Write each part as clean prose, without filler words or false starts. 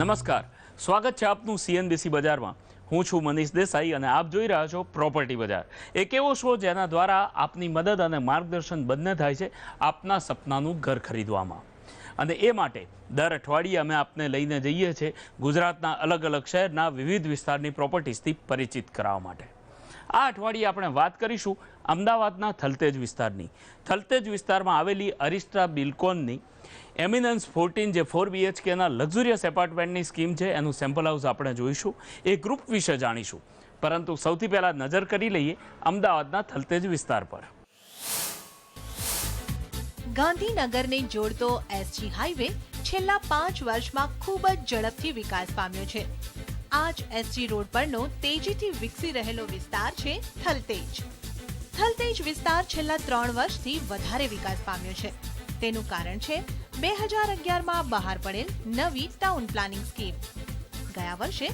નમસ્કાર, સ્વાગત છે આપનું CNBC બજારમાં। હું છું મનીષ દેસાઈ અને આપ જોઈ રહ્યા છો પ્રોપર્ટી બજાર, એક એવો શો જેના દ્વારા આપની મદદ અને માર્ગદર્શન બંને થાય છે આપના સપનાનું ઘર ખરીદવામાં। અને એ માટે દર અઠવાડિયે અમે આપને લઈને જઈએ છીએ ગુજરાતના અલગ અલગ શહેરના વિવિધ વિસ્તારની પ્રોપર્ટીઝથી પરિચિત કરાવવા માટે। આ અઠવાડિયે આપણે વાત કરીશું અમદાવાદના થલતેજ વિસ્તારની। થલતેજ વિસ્તારમાં આવેલી અરિસ્ટા બિલ્કોનની એમિનન્સ 14 જે 4 BHKના લક્ઝુરિયસ એપાર્ટમેન્ટની સ્કીમ છે એનું સેમ્પલ હાઉસ આપણે જોઈશું, એ ગ્રુપ વિશે જાણીશું। પરંતુ સૌથી પહેલાં નજર કરી લઈએ અમદાવાદના થલતેજ વિસ્તાર પર। ગાંધીનગરને જોડતો SG હાઈવે છેલ્લા 5 વર્ષમાં ખૂબ જ ઝડપથી વિકાસ પામ્યો છે। આ જ SG રોડ પરનો તેજીથી વિકસી રહેલો વિસ્તાર છે થલતેજ। થલતેજ વિસ્તાર છેલ્લા 3 વર્ષથી વધારે વિકાસ પામ્યો છે। તેનું કારણ છે 2011માં બહાર પડેલ નવી ટાઉન પ્લાનિંગ સ્કીમ। ગયા વર્ષે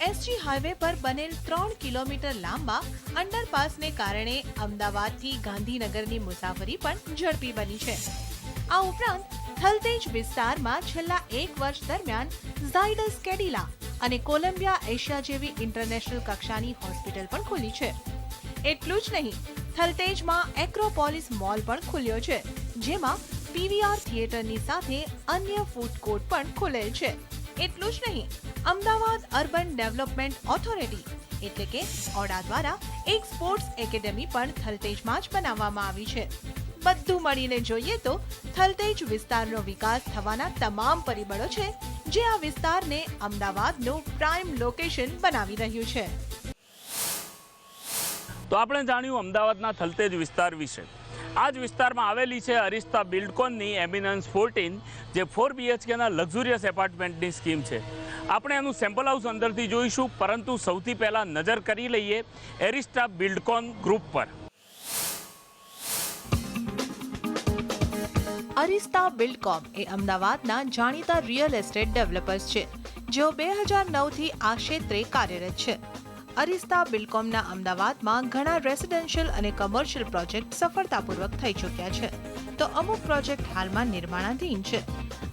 SG હાઈવે પર બનેલ 3 કિલોમીટર લાંબા અંડરપાસને કારણે અમદાવાદથી ગાંધીનગરની મુસાફરી પણ ઝડપી બની છે। આ ઉપરાંત થલતેજ વિસ્તારમાં છેલ્લા 1 વર્ષ દરમિયાન ઝાયડસ કેડિલા અને કોલંબિયા એશિયા જેવી ઇન્ટરનેશનલ કક્ષાની હોસ્પિટલ પણ ખુલી છે। એટલું જ નહીં, થલતેજમાં એક્રોપોલિસ મોલ પણ ખુલ્યો છે, જેમાં PVR થિયેટરની સાથે અન્ય ફૂડ કોર્ટ પણ ખુલેલ છે। એટલું જ નહીં, અમદાવાદ અર્બન ડેવલપમેન્ટ ઓથોરિટી એટલે કે ઓડા દ્વારા એક સ્પોર્ટ્સ એકેડેમી પણ થલતેજમાં જ બનાવવામાં આવી છે। બધું મળીને જોઈએ તો થલતેજ વિસ્તારનો વિકાસ થવાના તમામ પરિબળો છે જે આ વિસ્તારને અમદાવાદનું પ્રાઇમ લોકેશન બનાવી રહ્યું છે। તો આપણે જાણ્યું અમદાવાદના થલતેજ વિસ્તાર વિશે। આ જ વિસ્તારમાં આવેલી છે અરિસ્ટા બિલ્ડકોનની એમિનન્સ 14 જે 4 BHKના લક્ઝુરિયસ એપાર્ટમેન્ટની સ્કીમ છે। આપણે એનું સેમ્પલ હાઉસ અંદરથી જોઈશું, પરંતુ સૌથી પહેલાં નજર કરી લઈએ એરિસ્ટા બિલ્ડકોન ગ્રુપ પર। અરિસ્ટા બિલ્ડકોમ એ અમદાવાદના જાણીતા રિયલ એસ્ટેટ ડેવલપર્સ છે, જેઓ 2009થી આ ક્ષેત્રે કાર્યરત છે। અરિસ્ટા બિલ્ડકોમના અમદાવાદમાં ઘણા રેસિડેન્શિયલ અને કમર્શિયલ પ્રોજેક્ટ સફળતાપૂર્વક થઈ ચૂક્યા છે, તો અમુક પ્રોજેક્ટ હાલમાં નિર્માણાધીન છે।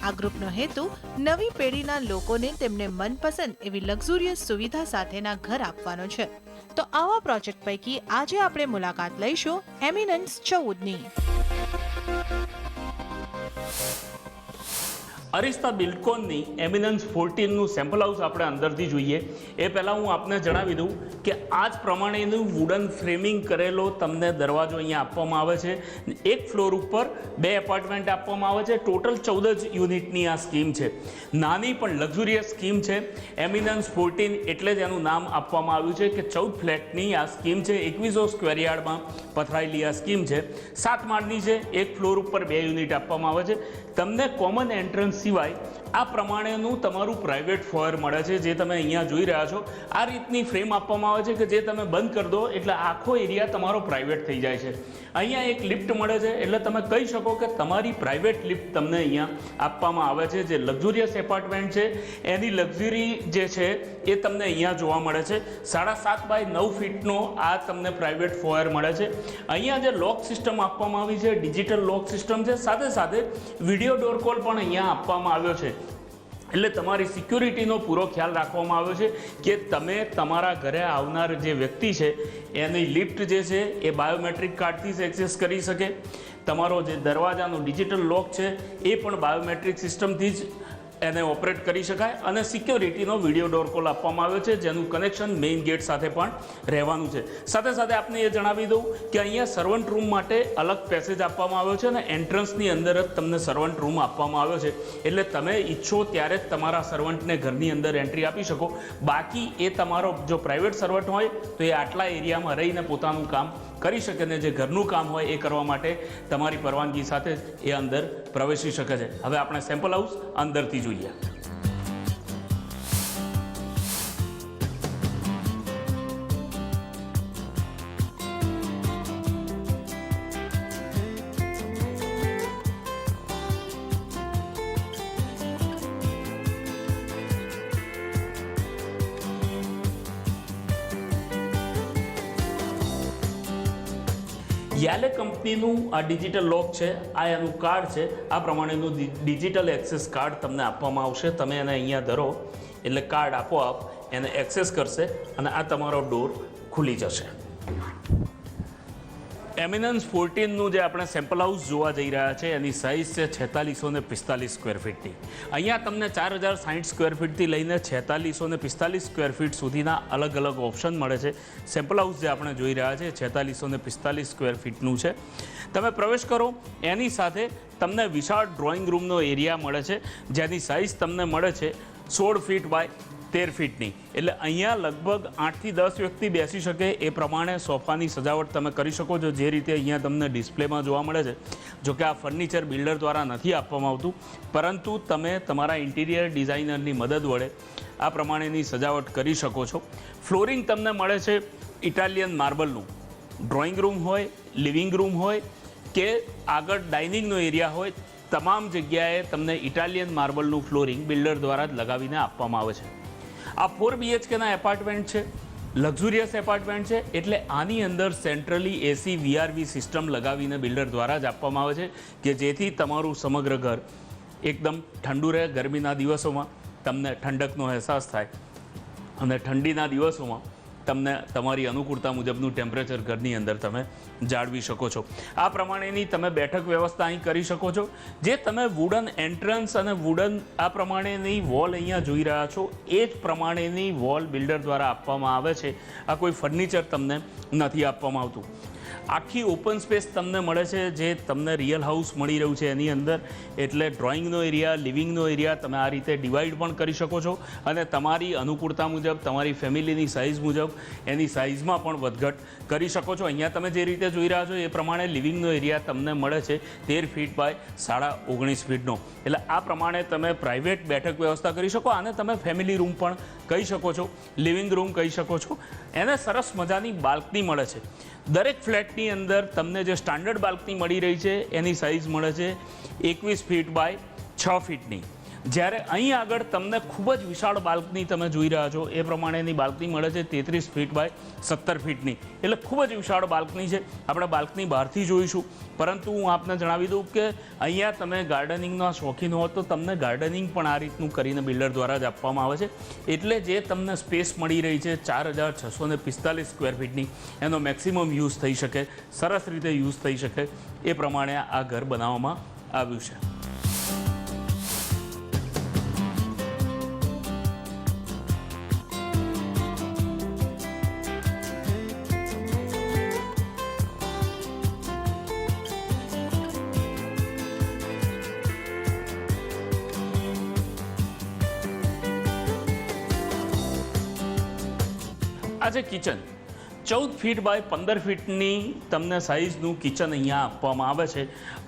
આ ગ્રુપનો હેતુ નવી પેઢીના લોકોને તેમને મનપસંદ એવી લક્ઝુરિયસ સુવિધા સાથેના ઘર આપવાનો છે। તો આવા પ્રોજેક્ટ પૈકી આજે આપણે મુલાકાત લઈશું એમિનન્સ 14ની। અરિસ્ટા બિલ્ડકોનની એમિનન્સ 14નું સેમ્પલ હાઉસ આપણે અંદરથી જોઈએ એ પહેલાં હું આપને જણાવી દઉં કે આ જ પ્રમાણેનું વુડન ફ્રેમિંગ કરેલો તમને દરવાજો અહીંયા આપવામાં આવે છે। એક ફ્લોર ઉપર 2 એપાર્ટમેન્ટ આપવામાં આવે છે। ટોટલ 14 જ યુનિટની આ સ્કીમ છે। નાની પણ લક્ઝુરિયસ સ્કીમ છે। એમિનન્સ 14 એટલે જ એનું નામ આપવામાં આવ્યું છે કે 14 ફ્લેટની આ સ્કીમ છે। 2100 સ્ક્વેર યાર્ડમાં પથરાયેલી આ સ્કીમ છે। 7 માળની છે। એક ફ્લોર ઉપર 2 યુનિટ આપવામાં આવે છે। તમને કોમન એન્ટ્રન્સ સિવાય આ પ્રમાણેનું તમારું પ્રાઇવેટ ફોયર મળે છે, જે તમે અહીંયા જોઈ રહ્યા છો। આ રીતની ફ્રેમ આપવામાં આવે છે કે જે તમે બંધ કરી દો એટલે આખો એરિયા તમારો પ્રાઇવેટ થઈ જાય છે। અહીંયા એક લિફ્ટ મળે છે, એટલે તમે કહી શકો કે તમારી પ્રાઇવેટ લિફ્ટ તમને અહીંયા આપવામાં આવે છે। જે લક્ઝુરિયસ એપાર્ટમેન્ટ છે એની લક્ઝરી જે છે એ તમને અહીંયા જોવા મળે છે। 7.5 બાય 9 ફીટનો આ તમને પ્રાઇવેટ ફોયર મળે છે। અહીંયા જે લોક સિસ્ટમ આપવામાં આવી છે ડિજિટલ લોક સિસ્ટમ છે, સાથે સાથે વિડીયો ડોર કોલ પણ અહીંયા આપવામાં આવ્યો છે। એટલે તમારી સિક્યુરિટીનો પૂરો ખ્યાલ રાખવામાં આવ્યો છે કે તમે તમારા ઘરે આવનાર જે વ્યક્તિ છે એની લિફ્ટ જે છે એ બાયોમેટ્રિક કાર્ડથી જ એક્સેસ કરી શકે। તમારો જે દરવાજાનો ડિજિટલ લોક છે એ પણ બાયોમેટ્રિક સિસ્ટમથી જ એને ઓપરેટ કરી શકાય। અને સિક્યોરિટીનો વિડીયો ડોર કોલ આપવામાં આવ્યો છે, જેનું કનેક્શન મેઇન ગેટ સાથે પણ રહેવાનું છે। સાથે સાથે આપને એ જણાવી દઉં કે અહીંયા સર્વન્ટ રૂમ માટે અલગ પેસેજ આપવામાં આવ્યો છે અને એન્ટ્રન્સની અંદર જ તમને સર્વન્ટ રૂમ આપવામાં આવ્યો છે, એટલે તમે ઈચ્છો ત્યારે જ તમારા સર્વન્ટને ઘરની અંદર એન્ટ્રી આપી શકો। બાકી એ તમારો જો પ્રાઇવેટ સર્વન્ટ હોય તો એ આટલા એરિયામાં રહીને પોતાનું કામ કરી શકે ને જે ઘરનું કામ હોય એ કરવા માટે તમારી પરવાનગી સાથે એ અંદર પ્રવેશી શકે છે। હવે આપણે સેમ્પલ હાઉસ અંદરથી જોઈએ। યાલે કંપનીનું આ ડિજિટલ લોક છે, આ એનું કાર્ડ છે। આ પ્રમાણેનું ડિજિટલ એક્સેસ કાર્ડ તમને આપવામાં આવશે। તમે એને અહીંયા ધરો એટલે કાર્ડ આપોઆપ એને એક્સેસ કરશે અને આ તમારો ડોર ખુલી જશે. એમિનન્સ 14નું જે આપણે સેમ્પલ હાઉસ જોવા જઈ રહ્યા છે એની સાઇઝ છે 4645 સ્ક્વેર ફીટની. અહીંયા તમને 4060 સ્ક્વેર ફીટથી લઈને 4645 સ્ક્વેર ફીટ સુધીના અલગ અલગ ઓપ્શન મળે છે. સેમ્પલ હાઉસ જે આપણે જોઈ રહ્યા છે 4645 સ્ક્વેર ફીટનું છે. તમે પ્રવેશ કરો એની સાથે તમને વિશાળ ડ્રોઈંગ રૂમનો એરિયા મળે છે જેની સાઇઝ તમને મળે છે 16 ફીટ બાય 13 ફીટની. એટલે અહીંયા લગભગ 8 થી 10 વ્યક્તિ બેસી શકે એ પ્રમાણે સોફાની સજાવટ તમે કરી શકો છો, જે રીતે અહીંયા તમને ડિસ્પ્લેમાં જોવા મળે છે. જોકે આ ફર્નિચર બિલ્ડર દ્વારા નથી આપવામાં આવતું, પરંતુ તમે તમારા ઇન્ટિરિયર ડિઝાઇનરની મદદ વડે આ પ્રમાણેની સજાવટ કરી શકો છો. ફ્લોરિંગ તમને મળે છે ઇટાલિયન માર્બલનું. ડ્રોઈંગ રૂમ હોય, લિવિંગ રૂમ હોય કે આગળ ડાઇનિંગનો એરિયા હોય, તમામ જગ્યાએ તમને ઇટાલિયન માર્બલનું ફ્લોરિંગ બિલ્ડર દ્વારા જ લગાવીને આપવામાં આવે છે. આ 4 BHKના એપાર્ટમેન્ટ છે, લક્ઝુરિયસ એપાર્ટમેન્ટ છે, એટલે આની અંદર સેન્ટ્રલી એસી VRV સિસ્ટમ લગાવીને બિલ્ડર દ્વારા જ આપવામાં આવે છે કે જેથી તમારું સમગ્ર ઘર એકદમ ઠંડુ રહે. ગરમીના દિવસોમાં તમને ઠંડકનો અહેસાસ થાય અને ઠંડીના દિવસોમાં તમને તમારી અનુકૂળતા મુજબનું ટેમ્પરેચર ઘરની અંદર તમે જાળવી શકો છો. આ પ્રમાણેની તમે બેઠક વ્યવસ્થા અહીં કરી શકો છો. જે તમે વુડન એન્ટ્રન્સ અને વુડન આ પ્રમાણેની વોલ અહીંયા જોઈ રહ્યા છો એ જ પ્રમાણેની વોલ બિલ્ડર દ્વારા આપવામાં આવે છે. આ કોઈ ફર્નિચર તમને નથી આપવામાં આવતું. આખી ઓપન સ્પેસ તમને મળે છે જે તમને રિયલ હાઉસ મળી રહ્યું છે એની અંદર. એટલે ડ્રોઈંગનો એરિયા, લિવિંગનો એરિયા તમે આ રીતે ડિવાઈડ પણ કરી શકો છો અને તમારી અનુકૂળતા મુજબ, તમારી ફેમિલીની સાઇઝ મુજબ એની સાઇઝમાં પણ વધઘટ કરી શકો છો. અહીંયા તમે જે રીતે જોઈ રહ્યા છો એ પ્રમાણે લિવિંગનો એરિયા તમને મળે છે 13 ફીટ બાય 19.5 ફીટનો. એટલે આ પ્રમાણે તમે પ્રાઇવેટ બેઠક વ્યવસ્થા કરી શકો. આને તમે ફેમિલી રૂમ પણ કહી શકો છો, લિવિંગ રૂમ કહી શકો છો. એને સરસ મજાની બાલ્કની મળે છે. દરેક ફ્લેટની અંદર તમને જે સ્ટાન્ડર્ડ બાલ્કની મળી રહી છે એની સાઇઝ મળે છે 21 ફીટ બાય 6 ફીટની. જ્યારે અહીં આગળ તમને ખૂબ જ વિશાળ બાલ્કની તમે જોઈ રહ્યા છો એ પ્રમાણેની બાલ્કની મળે છે 33 ફીટ બાય 17 ફીટની. એટલે ખૂબ જ વિશાળ બાલ્કની છે. આપણે બાલ્કની બહારથી જોઈશું, પરંતુ હું આપને જણાવી દઉં કે અહીંયા તમે ગાર્ડનિંગના શોખીન હો તો તમને ગાર્ડનિંગ પણ આ રીતનું કરીને બિલ્ડર દ્વારા જ આપવામાં આવે છે. એટલે જે તમને સ્પેસ મળી રહી છે 4645 સ્ક્વેર ફીટની, એનો મેક્સિમમ યુઝ થઈ શકે, સરસ રીતે યુઝ થઈ શકે એ પ્રમાણે આ ઘર બનાવવામાં આવ્યું છે. આ છે કિચન. 14 ફીટ બાય 15 ફીટની તમને સાઇઝનું કિચન અહીંયા આપવામાં આવે છે.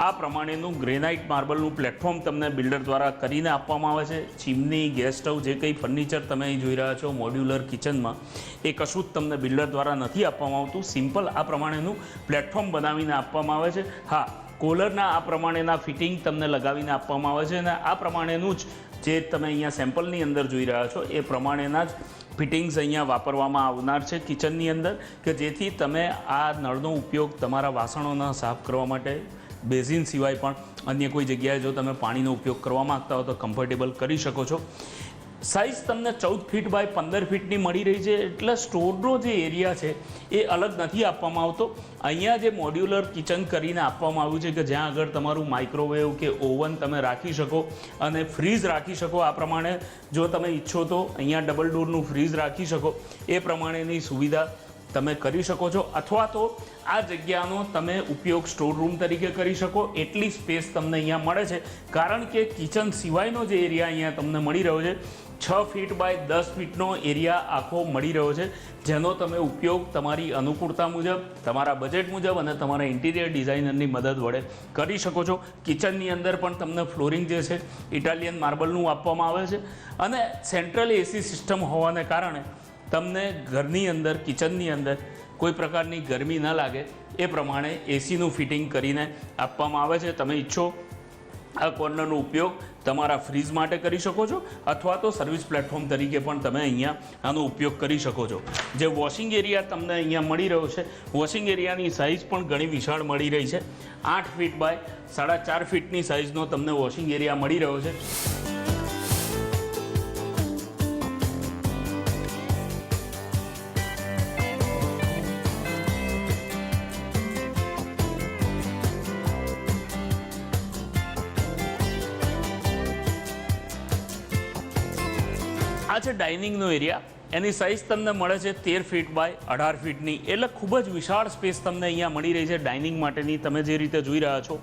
આ પ્રમાણેનું ગ્રેનાઇટ માર્બલનું પ્લેટફોર્મ તમને બિલ્ડર દ્વારા કરીને આપવામાં આવે છે. ચીમની, ગેસ સ્ટવ, જે કંઈ ફર્નિચર તમે અહીં જોઈ રહ્યા છો મોડ્યુલર કિચનમાં, એ કશું જ તમને બિલ્ડર દ્વારા નથી આપવામાં આવતું. સિમ્પલ આ પ્રમાણેનું પ્લેટફોર્મ બનાવીને આપવામાં આવે છે. હા, કોલરના આ પ્રમાણેના ફિટિંગ તમને લગાવીને આપવામાં આવે છે અને આ પ્રમાણેનું જ જે તમે અહીંયા સેમ્પલની અંદર જોઈ રહ્યા છો એ પ્રમાણેના જ ફિટિંગ્સ અહીંયા વાપરવામાં આવનાર છે કિચનની અંદર, કે જેથી તમે આ નળનો ઉપયોગ તમારા વાસણોના સાફ કરવા માટે, બેઝિન સિવાય પણ અન્ય કોઈ જગ્યાએ જો તમે પાણીનો ઉપયોગ કરવા માગતા હો તો કમ્ફર્ટેબલ કરી શકો છો. સાઇઝ તમને 14 ફીટ બાય 15 ફીટની મળી રહી છે. એટલે સ્ટોરનો જે એરિયા છે એ અલગ નથી આપવામાં આવતો. અહીંયા જે મોડ્યુલર કિચન કરીને આપવામાં આવ્યું છે કે જ્યાં આગળ તમારું માઇક્રોવેવ કે ઓવન તમે રાખી શકો અને ફ્રીઝ રાખી શકો. આ પ્રમાણે જો તમે ઈચ્છો તો અહીંયા ડબલ ડોરનું ફ્રીઝ રાખી શકો એ પ્રમાણેની સુવિધા તમે કરી શકો છો. અથવા તો આ જગ્યાનો તમે ઉપયોગ સ્ટોર રૂમ તરીકે કરી શકો. એટલી સ્પેસ તમને અહીંયા મળે છે, કારણ કે કિચન સિવાયનો જે એરિયા અહીંયા તમને મળી રહ્યો છે 6 ફીટ બાય 10 ફીટનો એરિયા આખો મળી રહ્યો છે, જેનો તમે ઉપયોગ તમારી અનુકૂળતા મુજબ, તમારા બજેટ મુજબ અને તમારા ઇન્ટિરિયર ડિઝાઇનરની મદદ વડે કરી શકો છો. કિચનની અંદર પણ તમને ફ્લોરિંગ જે છે ઇટાલિયન માર્બલનું આપવામાં આવે છે અને સેન્ટ્રલ એસી સિસ્ટમ હોવાને કારણે તમને ઘરની અંદર, કિચનની અંદર કોઈ પ્રકારની ગરમી ન લાગે એ પ્રમાણે એસીનું ફિટિંગ કરીને આપવામાં આવે છે. તમે ઈચ્છો આ કોર્નરનો ઉપયોગ તમારા ફ્રીજ માટે કરી શકો છો અથવા તો સર્વિસ પ્લેટફોર્મ તરીકે પણ તમે અહીંયા આનો ઉપયોગ કરી શકો છો. જે વોશિંગ એરિયા તમને અહીંયા મળી રહ્યો છે, વોશિંગ એરિયાની સાઇઝ પણ ઘણી વિશાળ મળી રહી છે. 8 ફીટ બાય 4.5 ફીટની સાઇઝનો તમને વોશિંગ એરિયા મળી રહ્યો છે. આ છે ડાઇનિંગનો એરિયા. એની સાઇઝ તમને મળે છે 13 ફીટ બાય 18 ફીટની, એટલે ખૂબ જ વિશાળ સ્પેસ તમને અહીંયા મળી રહી છે ડાઇનિંગ માટેની. તમે જે રીતે જોઈ રહ્યા છો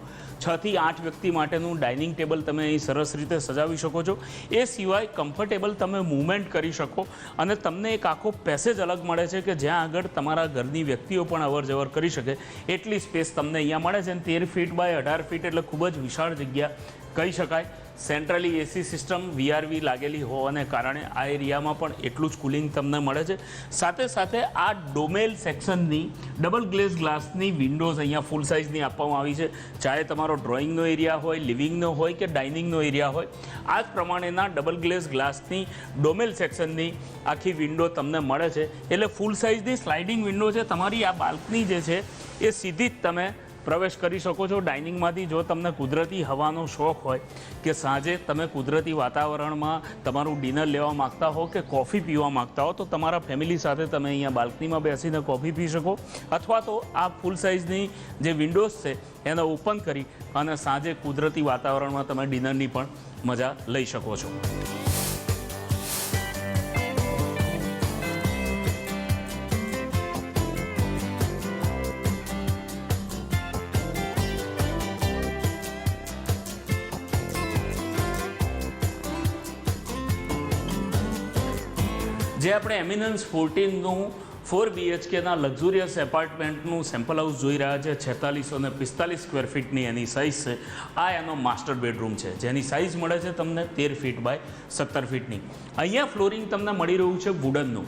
6 થી 8 વ્યક્તિ માટેનું ડાઇનિંગ ટેબલ તમે અહીં સરસ રીતે સજાવી શકો છો. એ સિવાય કમ્ફર્ટેબલ તમે મૂવમેન્ટ કરી શકો અને તમને એક આખો પેસેજ અલગ મળે છે કે જ્યાં આગળ તમારા ઘરની વ્યક્તિઓ પણ અવર જવર કરી શકે એટલી સ્પેસ તમને અહીંયા મળે છે. 13 ફીટ બાય 18 ફીટ એટલે ખૂબ જ વિશાળ જગ્યા કહી શકાય. સેન્ટ્રલી એસી સિસ્ટમ VRV લાગેલી હોવાને કારણે આ એરિયામાં પણ એટલું જ કુલિંગ તમને મળે છે. સાથે સાથે આ ડોમેલ સેક્શનની ડબલ ગ્લેઝ ગ્લાસની વિન્ડોઝ અહીંયા ફૂલ સાઇઝની આપવામાં આવી છે. ચાહે તમારો ડ્રોઈંગનો એરિયા હોય, લિવિંગનો હોય કે ડાઇનિંગનો એરિયા હોય, આ જ પ્રમાણેના ડબલ ગ્લેઝ ગ્લાસની ડોમેલ સેક્શનની આખી વિન્ડો તમને મળે છે. એટલે ફૂલ સાઇઝની સ્લાઇડિંગ વિન્ડો છે. તમારી આ બાલ્કની જે છે એ સીધી જ તમે પ્રવેશ કરી શકો છો ડાઇનિંગમાંથી. જો તમને કુદરતી હવાનો શોખ હોય કે સાંજે તમે કુદરતી વાતાવરણમાં તમારું ડિનર લેવા માગતા હો કે કોફી પીવા માગતા હો તો તમારા ફેમિલી સાથે તમે અહીંયા બાલ્કનીમાં બેસીને કોફી પી શકો, અથવા તો આ ફૂલ સાઇઝની જે વિન્ડોઝ છે એને ઓપન કરી અને સાંજે કુદરતી વાતાવરણમાં તમે ડિનરની પણ મજા લઈ શકો છો. જે આપણે એમિનન્સ 14નું 4 BHKના લક્ઝુરિયસ એપાર્ટમેન્ટનું સેમ્પલ હાઉસ જોઈ રહ્યા છે. 4645 સ્ક્વેર ફીટની એની સાઇઝ છે. આ એનો માસ્ટર બેડરૂમ છે જેની સાઇઝ મળે છે તમને 13 ફીટ બાય 17 ફીટની. અહીંયા ફ્લોરિંગ તમને મળી રહ્યું છે વુડનનું.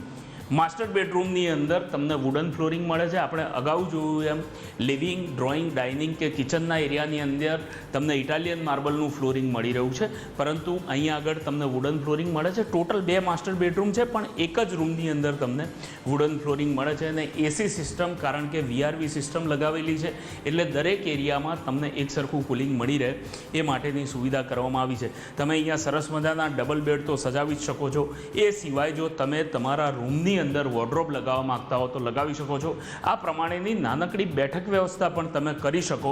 માસ્ટર બેડરૂમની અંદર તમને વુડન ફ્લોરિંગ મળે છે. આપણે અગાઉ જોયું એમ લિવિંગ, ડ્રોઈંગ, ડાઇનિંગ કે કિચનના એરિયાની અંદર તમને ઇટાલિયન માર્બલનું ફ્લોરિંગ મળી રહ્યું છે, પરંતુ અહીંયા આગળ તમને વુડન ફ્લોરિંગ મળે છે. ટોટલ 2 માસ્ટર બેડરૂમ છે પણ એક જ રૂમની અંદર તમને વુડન ફ્લોરિંગ મળે છે. અને એસી સિસ્ટમ, કારણ કે VRV સિસ્ટમ લગાવેલી છે એટલે દરેક એરિયામાં તમને એક સરખું કુલિંગ મળી રહે એ માટેની સુવિધા કરવામાં આવી છે. તમે અહીંયા સરસ મજાના ડબલ બેડ તો સજાવી જ શકો છો. એ સિવાય જો તમે તમારા રૂમની અંદર વોર્ડરોબ લગાવવા માંગતા હો તો લગાવી શકો છો. આ પ્રમાણેની નાનકડી બેઠક વ્યવસ્થા પણ તમે કરી શકો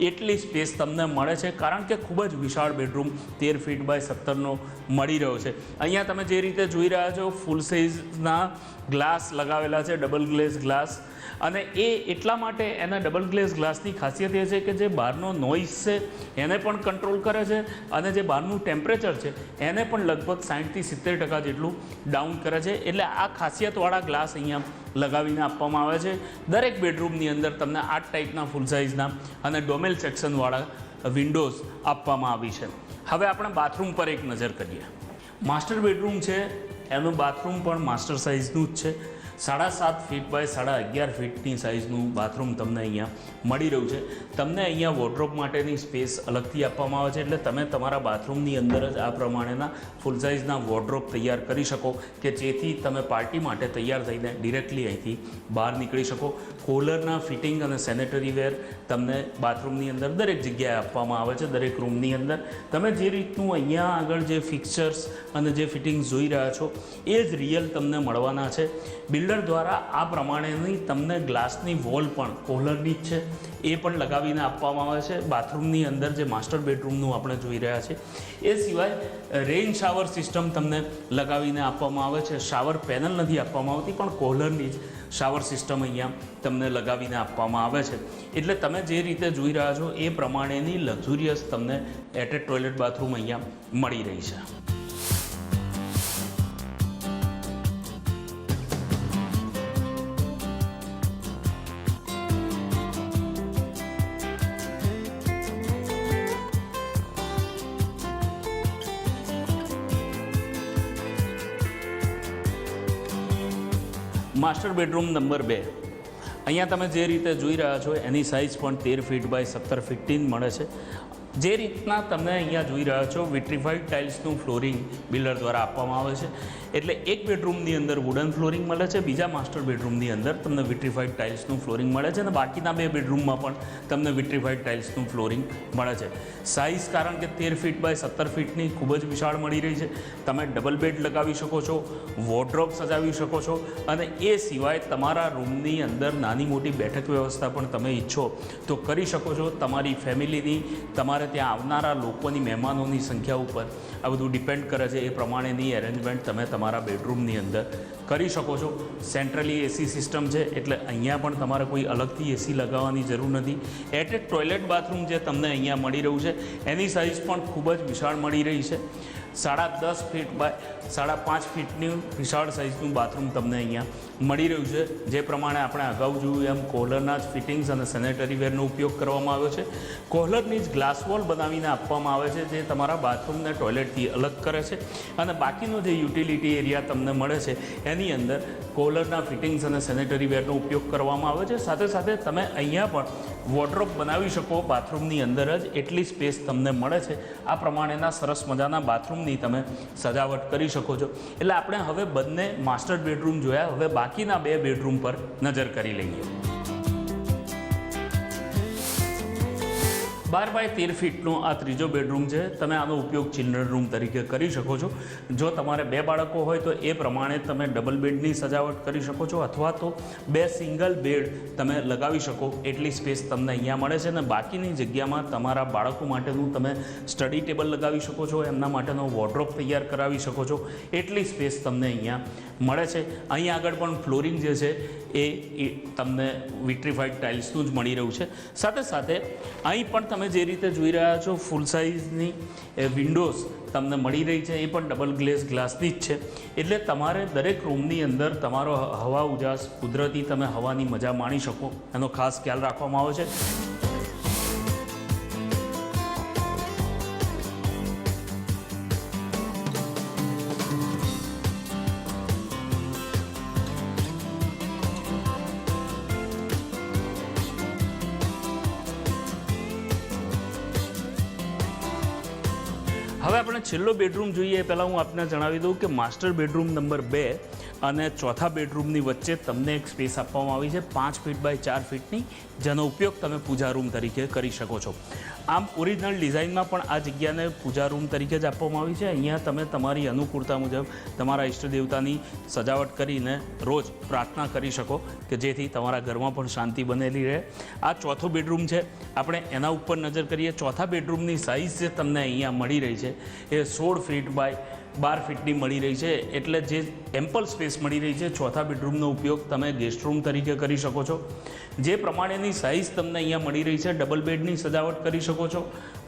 એટલી સ્પેસ તમને મળે છે, કારણ કે ખૂબ જ વિશાળ બેડરૂમ 13 ફીટ બાય 17નો મળી રહ્યો છે. અહીંયા તમે જે રીતે જોઈ રહ્યા છો ફૂલ સાઇઝના ગ્લાસ લગાવેલા છે, ડબલ ગ્લેઝ ગ્લાસ. અને એ એટલા માટે એના ડબલ ગ્લેઝ ગ્લાસની ખાસિયત એ છે કે જે બહારનો નોઇઝ છે એને પણ કંટ્રોલ કરે છે અને જે બહારનું ટેમ્પરેચર છે એને પણ લગભગ 60 થી 70% જેટલું ડાઉન કરે છે. એટલે આ ખાસિયતવાળા ગ્લાસ અહીંયા લગાવીને આપવામાં આવે છે. દરેક બેડરૂમની અંદર તમને આ ટાઈપના ફૂલ સાઇઝના અને ડોમેલ સેક્શનવાળા વિન્ડોઝ આપવામાં આવી છે. હવે આપણે બાથરૂમ પર એક નજર કરીએ. માસ્ટર બેડરૂમ છે એનું બાથરૂમ પણ માસ્ટર સાઇઝનું જ છે. 7.5 ફીટ બાય 11.5 ફીટની સાઇઝનું બાથરૂમ તમને અહીંયા મળી રહ્યું છે. તમને અહીંયા વોર્ડરોબ માટેની સ્પેસ અલગથી આપવામાં આવે છે, એટલે તમે તમારા બાથરૂમની અંદર જ આ પ્રમાણેના ફૂલ સાઇઝના વોર્ડરોબ તૈયાર કરી શકો કે જેથી તમે પાર્ટી માટે તૈયાર થઈને ડિરેક્ટલી અહીંથી બહાર નીકળી શકો. કોલરના ફિટિંગ અને સેનેટરી વેર તમને બાથરૂમની અંદર દરેક જગ્યાએ આપવામાં આવે છે. દરેક રૂમની અંદર તમે જે રીતનું અહીંયા આગળ જે ફિક્ચર્સ અને જે ફિટિંગ્સ જોઈ રહ્યા છો એ જ રિયલ તમને મળવાના છે. બિલ્ડર દ્વારા આ પ્રમાણેની તમને ગ્લાસની વોલ પણ કોલરની જ છે એ પણ લગાવીને આપવામાં આવે છે. બાથરૂમની અંદર જે માસ્ટર બેડરૂમનું આપણે જોઈ રહ્યા છીએ એ સિવાય રેઇન શાવર સિસ્ટમ તમને લગાવીને આપવામાં આવે છે. શાવર પેનલ નથી આપવામાં આવતી પણ કોલરની જ શાવર સિસ્ટમ અહીંયા તમને લગાવીને આપવામાં આવે છે. એટલે તમે જે રીતે જોઈ રહ્યા છો એ પ્રમાણેની લક્ઝુરિયસ તમને એટેચ ટોયલેટ બાથરૂમ અહીંયા મળી રહી છે. Master bedroom number 2. અહીંયા તમે જે રીતે જોઈ રહ્યા છો એની સાઇઝ પણ 13 ફીટ બાય 17 ફીટની મળે છે. જે રીતના તમે અહીંયા જોઈ રહ્યા છો વિટ્રીફાઈડ ટાઇલ્સનું ફ્લોરિંગ બિલ્ડર દ્વારા આપવામાં આવે છે. એટલે એક બેડરૂમની અંદર વુડન ફ્લોરિંગ મળે છે, બીજા માસ્ટર બેડરૂમની અંદર તમને વિટ્રીફાઈડ ટાઇલ્સનું ફ્લોરિંગ મળે છે અને બાકીના 2 બેડરૂમમાં પણ તમને વિટ્રીફાઈડ ટાઇલ્સનું ફ્લોરિંગ મળે છે. સાઇઝ કારણ કે 13 ફીટ બાય 17 ફીટની ખૂબ જ વિશાળ મળી રહી છે. તમે ડબલ બેડ લગાવી શકો છો, વોર્ડરોબ સજાવી શકો છો અને એ સિવાય તમારા રૂમની અંદર નાની મોટી બેઠક વ્યવસ્થા પણ તમે ઈચ્છો તો કરી શકો છો. તમારી ફેમિલીની, તમારે ત્યાં આવનારા લોકોની, મહેમાનોની સંખ્યા ઉપર આ બધું ડિપેન્ડ કરે છે. એ પ્રમાણેની એરેન્જમેન્ટ તમે તમારા તમારા બેડરૂમની અંદર કરી શકો છો. સેન્ટ્રલી એસી સિસ્ટમ છે એટલે અહીંયા પણ તમારે કોઈ અલગથી એસી લગાવવાની જરૂર નથી. એટેચ ટોયલેટ બાથરૂમ જે તમને અહીંયા મળી રહ્યું છે એની સાઇઝ પણ ખૂબ જ વિશાળ મળી રહી છે. 10.5 ફીટ બાય 5.5 ફીટની વિશાળ સાઇઝનું બાથરૂમ તમને અહીંયા મળી રહ્યું છે. જે પ્રમાણે આપણે અગાઉ જોયું એમ કોહલરના જ ફિટિંગ્સ અને સેનેટરી વેરનો ઉપયોગ કરવામાં આવ્યો છે. કોહલરની જ ગ્લાસ વોલ બનાવીને આપવામાં આવે છે જે તમારા બાથરૂમને ટોયલેટથી અલગ કરે છે અને બાકીનો જે યુટિલિટી એરિયા તમને મળે છે એની અંદર કોહલરના ફિટિંગ્સ અને સેનેટરી વેરનો ઉપયોગ કરવામાં આવે છે. સાથે સાથે તમે અહીંયા પણ વોર્ડરોબ બનાવી શકો બાથરૂમની અંદર જ, એટલી સ્પેસ તમને મળે છે. આ પ્રમાણેના સરસ મજાના બાથરૂમની તમે સજાવટ કરી શકો છો. એટલે આપણે હવે બંને માસ્ટર બેડરૂમ જોયા, હવે બાકીના 2 બેડરૂમ પર નજર કરી લઈએ. 12 બાય 13 ફીટનો આ ત્રીજો બેડરૂમ છે. તમે આનો ઉપયોગ ચિલ્ડ્રન રૂમ તરીકે કરી શકો છો. જો તમારે 2 બાળકો હોય તો એ પ્રમાણે તમે ડબલ બેડની સજાવટ કરી શકો છો અથવા તો 2 સિંગલ બેડ તમે લગાવી શકો એટલી સ્પેસ તમને અહીંયા મળે છે. અને બાકીની જગ્યામાં તમારા બાળકો માટેનું તમે સ્ટડી ટેબલ લગાવી શકો છો, એમના માટેનો વોર્ડરોબ તૈયાર કરાવી શકો છો એટલી સ્પેસ તમને અહીંયા મળે છે. અહીંયા આગળ પણ ફ્લોરિંગ જે છે એ તમને વિટ્રીફાઈડ ટાઇલ્સનું જ મળી રહ્યું છે. સાથે સાથે અહીં પણ તમે જે રીતે જોઈ રહ્યા છો ફૂલ સાઇઝની વિન્ડોઝ તમને મળી રહી છે, એ પણ ડબલ ગ્લેસ ગ્લાસની જ છે. એટલે તમારે દરેક રૂમની અંદર તમારો હવા ઉજાસ કુદરતી તમે હવાની મજા માણી શકો એનો ખાસ ખ્યાલ રાખવામાં આવે છે. હવે આપણે છેલ્લો બેડરૂમ જોઈએ એ પહેલાં હું આપને જણાવી દઉં કે માસ્ટર બેડરૂમ નંબર 2 અને ચોથા બેડરૂમની વચ્ચે તમને એક સ્પેસ આપવામાં આવી છે 5 ફીટ બાય 4 ફીટની, જેનો ઉપયોગ તમે પૂજા રૂમ તરીકે કરી શકો છો. આમ ઓરિજિનલ ડિઝાઇનમાં પણ આ જગ્યાને પૂજા રૂમ તરીકે જ આપવામાં આવી છે. અહીંયા તમે તમારી અનુકૂળતા મુજબ તમારા ઈષ્ટ દેવતાની સજાવટ કરીને રોજ પ્રાર્થના કરી શકો કે જેથી તમારા ઘરમાં પણ શાંતિ બનેલી રહે. આ ચોથો બેડરૂમ છે, આપણે એના ઉપર નજર કરીએ. ચોથા બેડરૂમની સાઇઝ જે તમને અહીંયા મળી રહી છે એ 16 ફીટ બાય 12 ફીટની મળી રહી છે. એટલે જે એમ્પલ સ્પેસ મળી રહી છે, ચોથા બેડરૂમનો ઉપયોગ તમે ગેસ્ટ રૂમ તરીકે કરી શકો છો. જે પ્રમાણેની સાઇઝ તમને અહીંયા મળી રહી છે, ડબલ બેડની સજાવટ કરી શકો છો.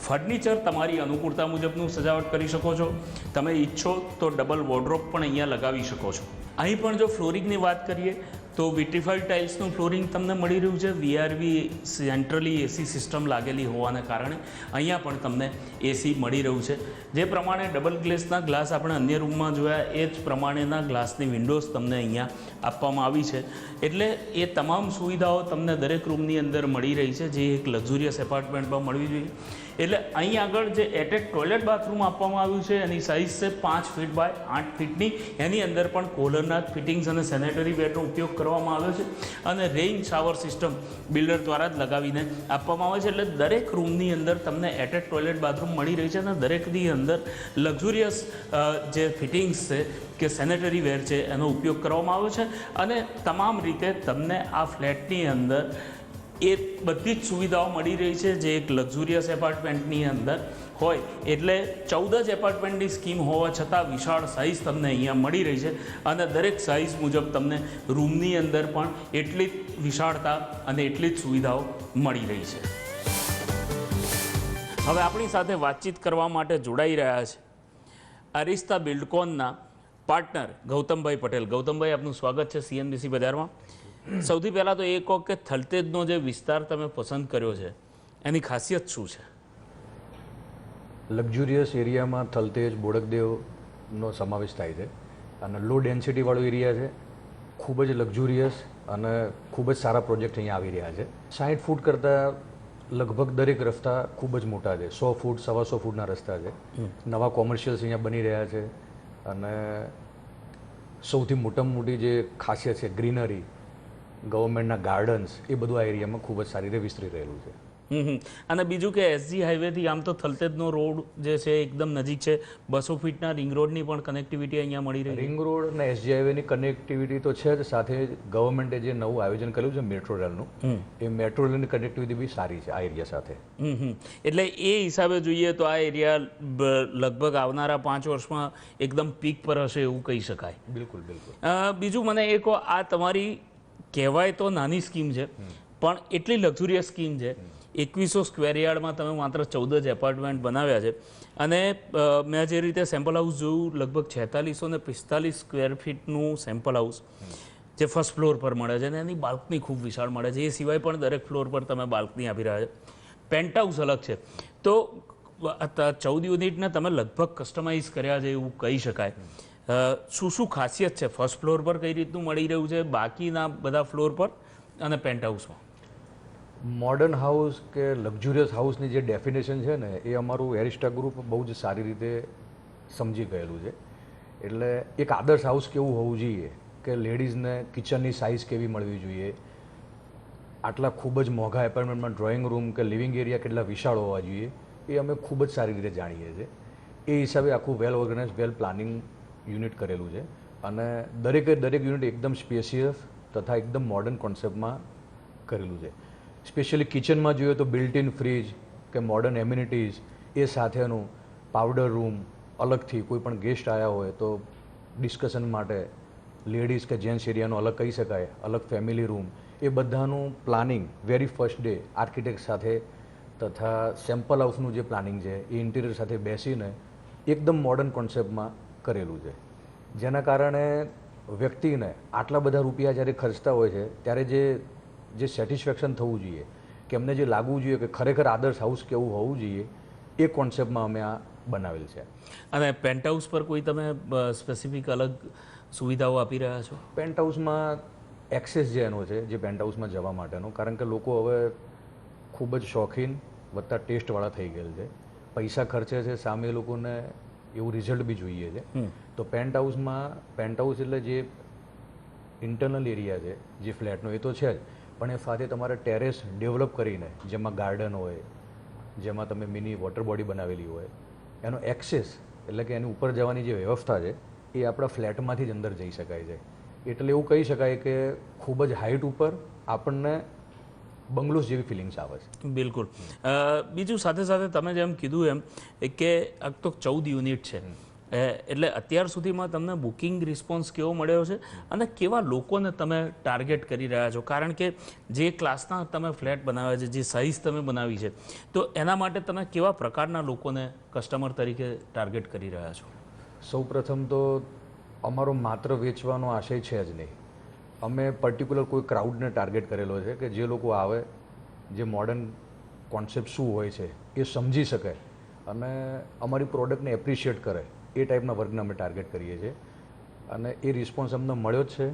ફર્નિચર તમારી અનુકૂળતા મુજબનું સજાવટ કરી શકો છો. તમે ઈચ્છો તો ડબલ વોર્ડરોબ પણ અહીંયા લગાવી શકો છો. અહીં પણ જો ફ્લોરિંગની વાત કરીએ તો વિટ્રીફાઈડ ટાઇલ્સનું ફ્લોરિંગ તમને મળી રહ્યું છે. વીઆરવી સેન્ટ્રલી એસી સિસ્ટમ લાગેલી હોવાને કારણે અહીંયા પણ તમને એસી મળી રહ્યું છે. જે પ્રમાણે ડબલ ગ્લેસના ગ્લાસ આપણે અન્ય રૂમમાં જોયા એ જ પ્રમાણેના ગ્લાસની વિન્ડોઝ તમને અહીંયા આપવામાં આવી છે. એટલે એ તમામ સુવિધાઓ તમને દરેક રૂમની અંદર મળી રહી છે, જે એક લક્ઝુરિયસ એપાર્ટમેન્ટમાં મળવી જોઈએ. એટલે અહીં આગળ જે એટેચ ટોયલેટ બાથરૂમ આપવામાં આવ્યું છે એની સાઇઝ છે 5 ફીટ બાય 8 ફીટની. એની અંદર પણ કોલરના ફિટિંગ્સ અને સેનેટરી વેરનો ઉપયોગ કરવામાં આવ્યો છે અને રેઇન શાવર સિસ્ટમ બિલ્ડર દ્વારા જ લગાવીને આપવામાં આવે છે. એટલે દરેક રૂમની અંદર તમને એટેચ ટોયલેટ બાથરૂમ મળી રહી છે અને દરેકની અંદર લક્ઝુરિયસ જે ફિટિંગ્સ છે કે સેનેટરી વેર છે એનો ઉપયોગ કરવામાં આવ્યો છે. અને તમામ રીતે તમને આ ફ્લેટની અંદર એ બધી જ સુવિધાઓ મળી રહી છે જે એક લક્ઝુરિયસ એપાર્ટમેન્ટની અંદર હોય. એટલે 14 જ એપાર્ટમેન્ટની સ્કીમ હોવા છતાં વિશાળ સાઇઝ તમને અહીંયા મળી રહી છે અને દરેક સાઇઝ મુજબ તમને રૂમની અંદર પણ એટલી જ વિશાળતા અને એટલી જ સુવિધાઓ મળી રહી છે. હવે આપણી સાથે વાતચીત કરવા માટે જોડાઈ રહ્યા છે અરિસ્તા બિલ્ડકોનના પાર્ટનર ગૌતમભાઈ પટેલ. ગૌતમભાઈ, આપનું સ્વાગત છે CNBC બજારમાં. સૌથી પહેલાં તો એ કહો કે થલતેજનો જે વિસ્તાર તમે પસંદ કર્યો છે એની ખાસિયત શું છે? લક્ઝુરિયસ એરિયામાં થલતેજ, બોડકદેવનો સમાવેશ થાય છે અને લો ડેન્સિટીવાળો એરિયા છે. ખૂબ જ લક્ઝુરિયસ અને ખૂબ જ સારા પ્રોજેક્ટ અહીંયા આવી રહ્યા છે. 60 ફૂટ કરતાં લગભગ દરેક રસ્તા ખૂબ જ મોટા છે. 100 ફૂટ, 125 ફૂટના રસ્તા છે. નવા કોમર્શિયલ્સ અહીંયા બની રહ્યા છે અને સૌથી મોટામાં મોટી જે ખાસિયત છે ગ્રીનરી, ગવર્મેન્ટના ગાર્ડન્સ, એ બધું આ એરિયામાં ખૂબ જ સારી રીતે વિસ્તરી રહેલું છે. અને બીજું કે એસજી હાઈવેથી આમ તો થલતેજનો રોડ જે છે એકદમ નજીક છે, 200 ફીટના રિંગ રોડની પણ કનેક્ટિવિટી અહીંયા મળી રહી છે. રિંગ રોડ અને એસજી હાઈવેની કનેક્ટિવિટી તો છે જ, સાથે ગવર્મેન્ટે જે નવું આયોજન કર્યું છે મેટ્રો રેલનું, એ મેટ્રો રેલની કનેક્ટિવિટી બી સારી છે આ એરિયા સાથે. એટલે એ હિસાબે જોઈએ તો આ એરિયા લગભગ આવનારા 5 વર્ષમાં એકદમ પીક પર હશે એવું કહી શકાય. બિલકુલ બિલકુલ. બીજું મને એ કહો, આ તમારી કહેવાય તો નાની સ્કીમ છે પણ એટલી લક્ઝુરિયસ સ્કીમ છે. 2100 સ્ક્વેર યાર્ડમાં તમે માત્ર 14 જ એપાર્ટમેન્ટ બનાવ્યા છે અને મેં જે રીતે સેમ્પલ હાઉસ જોયું, લગભગ 4645 સ્ક્વેર ફીટનું સેમ્પલ હાઉસ જે ફર્સ્ટ ફ્લોર પર મળે છે અને એની બાલ્કની ખૂબ વિશાળ મળે છે. એ સિવાય પણ દરેક ફ્લોર પર તમે બાલ્કની આપી રહ્યા છે. પેન્ટ હાઉસ અલગ છે. તો 14 યુનિટને તમે લગભગ કસ્ટમાઇઝ કર્યા છે એવું કહી શકાય. શું શું ખાસિયત છે ફર્સ્ટ ફ્લોર પર, કઈ રીતનું મળી રહ્યું છે બાકીના બધા ફ્લોર પર અને પેન્ટ હાઉસમાં? મોડર્ન હાઉસ કે લક્ઝુરિયસ હાઉસની જે ડેફિનેશન છે ને એ અમારું એરિસ્ટા ગ્રુપ બહુ જ સારી રીતે સમજી ગયેલું છે. એટલે એક આદર્શ હાઉસ કેવું હોવું જોઈએ કે લેડીઝને કિચનની સાઇઝ કેવી મળવી જોઈએ, આટલા ખૂબ જ મોંઘા એપાર્ટમેન્ટમાં ડ્રોઈંગ રૂમ કે લિવિંગ એરિયા કેટલા વિશાળ હોવા જોઈએ એ અમે ખૂબ જ સારી રીતે જાણીએ છીએ. એ હિસાબે આખું વેલ ઓર્ગેનાઇઝ, વેલ પ્લાનિંગ યુનિટ કરેલું છે અને દરેક યુનિટ એકદમ સ્પેશિયસ તથા એકદમ મોડર્ન કોન્સેપ્ટમાં કરેલું છે. સ્પેશિયલી કિચનમાં જોઈએ તો બિલ્ટ ઇન ફ્રીજ કે મોડર્ન એમ્યુનિટીઝ, એ સાથેનું પાવડર રૂમ અલગથી, કોઈ પણ ગેસ્ટ આવ્યા હોય તો ડિસ્કશન માટે લેડીઝ કે જેન્ટ્સ એરિયાનો અલગ કહી શકાય, અલગ ફેમિલી રૂમ, એ બધાનું planning very first day architect સાથે તથા સેમ્પલ હાઉસનું જે પ્લાનિંગ છે એ ઇન્ટિરિયર સાથે બેસીને એકદમ મોડર્ન કોન્સેપ્ટમાં કરેલું છે. જેના કારણે વ્યક્તિને આટલા બધા રૂપિયા જ્યારે ખર્ચતા હોય છે ત્યારે જે સેટિસ્ફેક્શન થવું જોઈએ, કે એમને જે લાગવું જોઈએ કે ખરેખર આદર્શ હાઉસ કેવું હોવું જોઈએ, એ કોન્સેપ્ટમાં અમે આ બનાવેલ છે. અને પેન્ટ હાઉસ પર કોઈ તમે સ્પેસિફિક અલગ સુવિધાઓ આપી રહ્યા છો? પેન્ટ હાઉસમાં એક્સેસ જે એનો છે, જે પેન્ટ હાઉસમાં જવા માટેનો, કારણ કે લોકો હવે ખૂબ જ શોખીન વત્તા ટેસ્ટવાળા થઈ ગયેલ છે, પૈસા ખર્ચે છે, સામે લોકોને એવું રિઝલ્ટ બી જોઈએ છે. તો પેન્ટ હાઉસ એટલે જે ઇન્ટરનલ એરિયા છે જે ફ્લેટનો એ તો છે જ, પણ એ સાથે તમારે ટેરેસ ડેવલપ કરીને જેમાં ગાર્ડન હોય, જેમાં તમે મિની વોટર બોડી બનાવેલી હોય, એનો એક્સેસ એટલે કે એની ઉપર જવાની જે વ્યવસ્થા છે એ આપણા ફ્લેટમાંથી જ અંદર જઈ શકાય છે. એટલે એવું કહી શકાય કે ખૂબ જ હાઇટ ઉપર આપણને બંગલોઝ જેવી ફિલિંગ્સ આવે છે. બિલકુલ. બીજું સાથે સાથે તમે જેમ કીધું એમ કે આ તો 14 યુનિટ છે, એટલે અત્યાર સુધીમાં તમને બુકિંગ રિસ્પોન્સ કેવો મળ્યો છે અને કેવા લોકોને તમે ટાર્ગેટ કરી રહ્યા છો? કારણ કે જે ક્લાસના તમે ફ્લેટ બનાવ્યા છે, જે સાઇઝ તમે બનાવી છે, તો એના માટે તમે કેવા પ્રકારના લોકોને કસ્ટમર તરીકે ટાર્ગેટ કરી રહ્યા છો? સૌ પ્રથમ તો અમારો માત્ર વેચવાનો આશય છે જ નહીં. અમે પર્ટિક્યુલર કોઈ ક્રાઉડને ટાર્ગેટ કરેલો છે કે જે લોકો આવે, જે મોડર્ન કોન્સેપ્ટ શું હોય છે એ સમજી શકે અને અમારી પ્રોડક્ટને એપ્રિશિએટ કરે, એ ટાઈપના વર્ગને અમે ટાર્ગેટ કરીએ છીએ અને એ રિસ્પોન્સ અમને મળ્યો જ છે.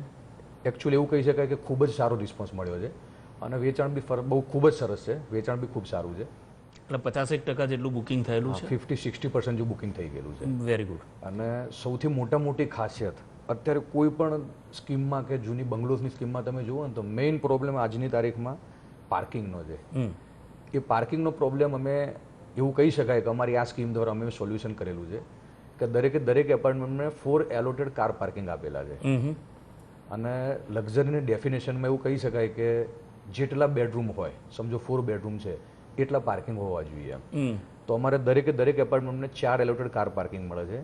એકચ્યુઅલી એવું કહી શકાય કે ખૂબ જ સારો રિસ્પોન્સ મળ્યો છે અને વેચાણ બી બહુ ખૂબ જ સરસ છે, વેચાણ બી ખૂબ સારું છે. એટલે 50% જેટલું બુકિંગ થયેલું છે, 50-60% જેવું બુકિંગ થઈ ગયેલું છે. Very good. અને સૌથી મોટી ખાસિયત અત્યારે કોઈ પણ સ્કીમમાં કે જૂની બંગલોઝની સ્કીમમાં તમે જુઓ ને તો મેઇન પ્રોબ્લેમ આજની તારીખમાં પાર્કિંગનો છે. એ પાર્કિંગનો પ્રોબ્લેમ અમે એવું કહી શકાય કે અમારી આ સ્કીમ દ્વારા અમે સોલ્યુશન કરેલું છે કે દરેક એપાર્ટમેન્ટને 4 એલોટેડ કાર પાર્કિંગ આપેલા છે. અને લક્ઝરીની ડેફિનેશનમાં એવું કહી શકાય કે જેટલા બેડરૂમ હોય, સમજો 4 બેડરૂમ છે, એટલા પાર્કિંગ હોવા જોઈએ. તો અમારે દરેક એપાર્ટમેન્ટને 4 એલોટેડ કાર પાર્કિંગ મળે છે.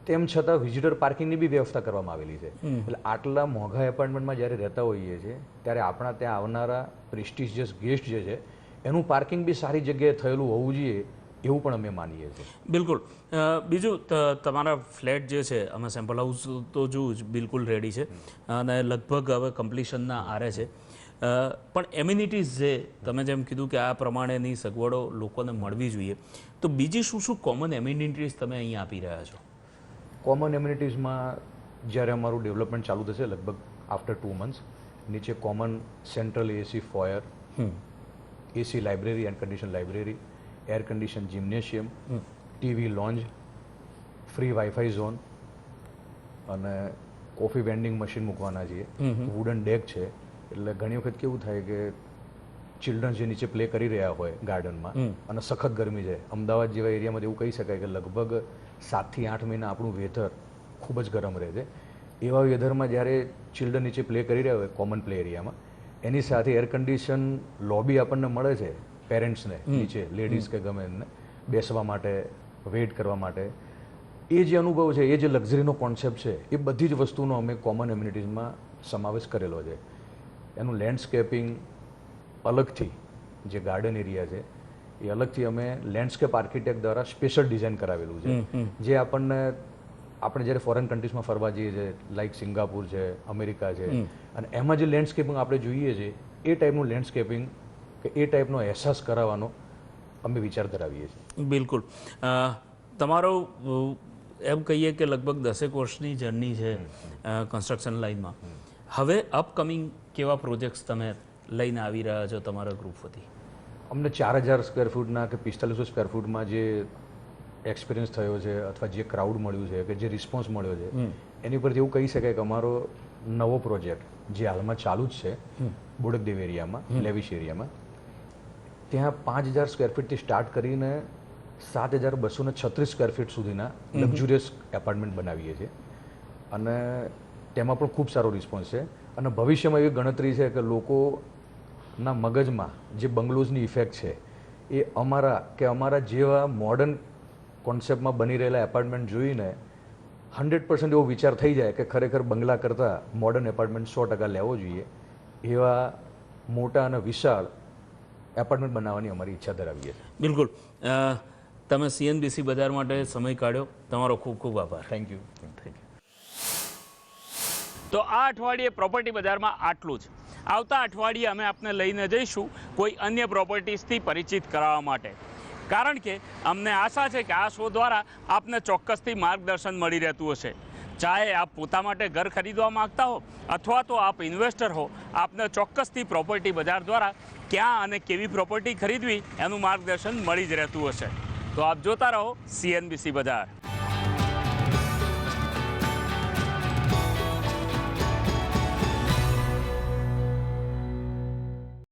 તેમ છતાં વિઝિટર પાર્કિંગની બી વ્યવસ્થા કરવામાં આવેલી છે. એટલે આટલા મોંઘા એપાર્ટમેન્ટમાં જ્યારે રહેતા હોઈએ છીએ ત્યારે આપણા ત્યાં આવનારા પ્રેસ્ટિજિયસ ગેસ્ટ જે છે એનું પાર્કિંગ બી સારી જગ્યાએ થયેલું હોવું જોઈએ એવું પણ અમે માનીએ છીએ. બિલકુલ. બીજું તમારા ફ્લેટ જે છે, અમે સેમ્પલ હાઉસ તો જોયું જ બિલકુલ રેડી છે અને લગભગ હવે કમ્પ્લીશનના આરે છે, પણ એમ્યુનિટીઝ જે તમે જેમ કીધું કે આ પ્રમાણેની સગવડો લોકોને મળવી જોઈએ, તો બીજી શું કોમન એમ્યુનિટીઝ તમે અહીંયા આપી રહ્યા છો? કોમન એમ્યુનિટીઝમાં જ્યારે અમારું ડેવલપમેન્ટ ચાલુ થશે લગભગ આફ્ટર 2 months, નીચે common central AC foyer, AC library, air condition library, air condition gymnasium, TV lounge, free WiFi zone અને કોફી વેન્ડિંગ મશીન મૂકવાના છીએ. વુડન ડેક છે. એટલે ઘણી વખત કેવું થાય કે ચિલ્ડ્રન્સ જે નીચે પ્લે કરી રહ્યા હોય ગાર્ડનમાં અને સખત ગરમી છે, અમદાવાદ જેવા એરિયામાં એવું કહી શકાય કે લગભગ 7 થી 8 મહિના આપણું વેધર ખૂબ જ ગરમ રહે છે. એવા વેધરમાં જ્યારે ચિલ્ડ્રન નીચે પ્લે કરી રહ્યા હોય કોમન પ્લે એરિયામાં, એની સાથે એર કન્ડિશન લોબી આપણને મળે છે પેરેન્ટ્સને, નીચે લેડીઝ કે ગમે એને બેસવા માટે, વેઇટ કરવા માટે. એ જે અનુભવ છે, એ જે લક્ઝરીનો કોન્સેપ્ટ છે, એ બધી જ વસ્તુનો અમે કોમન એમ્યુનિટીઝમાં સમાવેશ કરેલો છે. એનું લેન્ડસ્કેપિંગ અલગથી, જે ગાર્ડન એરિયા છે એ અલગથી અમે લેન્ડસ્કેપ આર્કિટેક્ટ દ્વારા સ્પેશિયલ ડિઝાઇન કરાવેલું છે, જે આપણે જ્યારે ફોરેન કન્ટ્રીઝમાં ફરવા જઈએ છીએ, લાઈક સિંગાપુર છે, અમેરિકા છે, અને એમાં જે લેન્ડસ્કેપિંગ આપણે જોઈએ છીએ એ ટાઈપનું લેન્ડસ્કેપિંગ કે એ ટાઈપનો અહેસાસ કરાવવાનો અમે વિચાર ધરાવીએ છીએ. બિલકુલ. તમારો એમ કહીએ કે લગભગ 10 વર્ષની જર્ની છે કન્સ્ટ્રક્શન લાઇનમાં. હવે અપકમિંગ કેવા પ્રોજેક્ટ્સ તમે લઈને આવી રહ્યા છો તમારા ગ્રુપ વતી? અમને 4000 સ્ક્વેર ફૂટના કે 4500 સ્ક્વેર ફૂટમાં જે એક્સપિરિયન્સ થયો છે અથવા જે ક્રાઉડ મળ્યું છે કે જે રિસ્પોન્સ મળ્યો છે, એની પરથી એવું કહી શકાય કે અમારો નવો પ્રોજેક્ટ જે હાલમાં ચાલુ જ છે બોડકદેવ એરિયામાં, લેવિશ એરિયામાં, ત્યાં 5000 સ્ક્વેર ફીટથી સ્ટાર્ટ કરીને 7236 સ્ક્વેર ફીટ સુધીના લક્ઝુરિયસ એપાર્ટમેન્ટ બનાવીએ છીએ અને તેમાં પણ ખૂબ સારો રિસ્પોન્સ છે. અને ભવિષ્યમાં એવી ગણતરી છે કે લોકોના મગજમાં જે બંગલોઝની ઇફેક્ટ છે એ અમારા જેવા મોડર્ન કોન્સેપ્ટમાં બની રહેલા એપાર્ટમેન્ટ જોઈને 100% એવો વિચાર થઈ જાય કે ખરેખર બંગલા કરતાં મોડર્ન એપાર્ટમેન્ટ 100% લેવો જોઈએ. એવા મોટા અને વિશાળ એપાર્ટમેન્ટ બનાવવાની અમારી ઈચ્છા ધરાવીએ છીએ. બિલકુલ. તમે CNBC બજાર માટે સમય કાઢ્યો, તમારો ખૂબ ખૂબ આભાર. Thank you. તો આ અઠવાડિયે પ્રોપર્ટી બજારમાં આટલું જ. આવતા અઠવાડિયે અમે આપને લઈને જઈશું કોઈ અન્ય પ્રોપર્ટીઝથી પરિચિત કરાવવા માટે, કારણ કે અમને આશા છે કે આ શો દ્વારા આપને ચોક્કસથી માર્ગદર્શન મળી રહેતું હશે. ચાહે આપ પોતા માટે ઘર ખરીદવા માંગતા હો અથવા તો આપ ઇન્વેસ્ટર હો, આપને ચોક્કસથી પ્રોપર્ટી બજાર દ્વારા ક્યાં અને કેવી પ્રોપર્ટી ખરીદવી એનું માર્ગદર્શન મળી જ રહેતું હશે. તો આપ જોતા રહો CNBC બજાર.